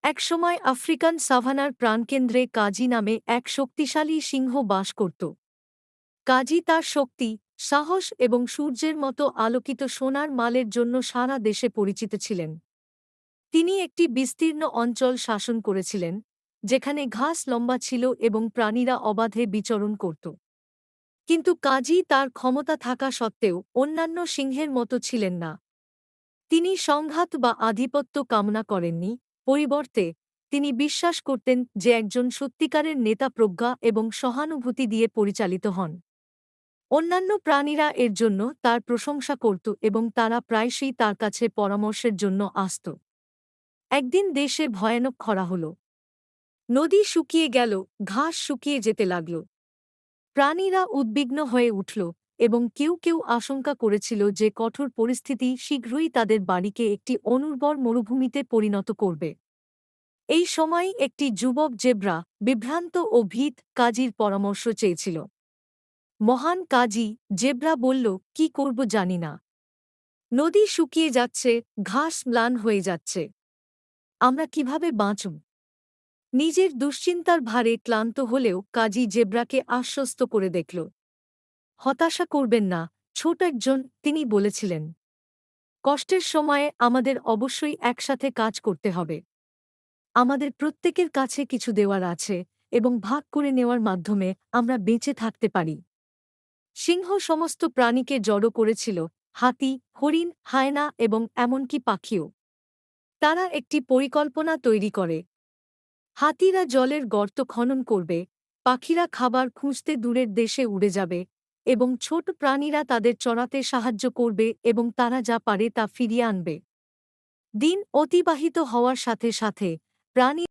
একসময় আফ্রিকান সাভানার প্রাণকেন্দ্রে কাজি নামে এক শক্তিশালী সিংহ বাস করত। কাজি তার শক্তি, সাহস এবং সূর্যের মতো আলোকিত সোনার মালের জন্য সারা দেশে পরিচিত ছিলেন। তিনি একটি বিস্তীর্ণ অঞ্চল শাসন করেছিলেন, যেখানে ঘাস লম্বা ছিল এবং প্রাণীরা অবাধে বিচরণ করত। কিন্তু কাজি তার ক্ষমতা থাকা সত্ত্বেও অন্যান্য সিংহের মতো ছিলেন না। তিনি সংঘাত বা আধিপত্য কামনা করেননি, পরিবর্তে তিনি বিশ্বাস করতেন যে একজন সত্যিকারের নেতা প্রজ্ঞা এবং সহানুভূতি দিয়ে পরিচালিত হন। অন্যান্য প্রাণীরা এর জন্য তার প্রশংসা করত এবং তারা প্রায়শই তার কাছে পরামর্শের জন্য আসত। একদিন দেশে ভয়ানক খরা হল। নদী শুকিয়ে গেল, ঘাস শুকিয়ে যেতে লাগল। প্রাণীরা উদ্বিগ্ন হয়ে উঠল এবং কেউ কেউ আশঙ্কা করেছিল যে কঠোর পরিস্থিতি শীঘ্রই তাদের বাড়িকে একটি অনুর্বর মরুভূমিতে পরিণত করবে। এই সময় একটি যুবক জেব্রা, বিভ্রান্ত ও ভীত, কাজীর পরামর্শ চেয়েছিল। মহান কাজী, জেব্রা বলল, কি করব জানি না। নদী শুকিয়ে যাচ্ছে, ঘাস ম্লান হয়ে যাচ্ছে। আমরা কিভাবে বাঁচব? নিজের দুশ্চিন্তার ভারে ক্লান্ত হলেও কাজী জেব্রাকে আশ্বস্ত করে দেখল। হতাশা করবেন না, ছোট একজন, তিনি বলেছিলেন। কষ্টের সময়ে আমাদের অবশ্যই একসাথে কাজ করতে হবে। আমাদের প্রত্যেকের কাছে কিছু দেওয়ার আছে এবং ভাগ করে নেওয়ার মাধ্যমে আমরা বেঁচে থাকতে পারি। সিংহ সমস্ত প্রাণীকে জড়ো করেছিল, হাতি, হরিণ, হায়না এবং এমনকি পাখিও। তারা একটি পরিকল্পনা তৈরি করে। হাতিরা জলের গর্ত খনন করবে, পাখিরা খাবার খুঁজতে দূরের দেশে উড়ে যাবে, এবং ছোট প্রাণীরা তাদের চড়াতে সাহায্য করবে এবং তারা যা পারে তা ফিরিয়ে আনবে। দিন অতিবাহিত হওয়ার সাথে সাথে প্রাণী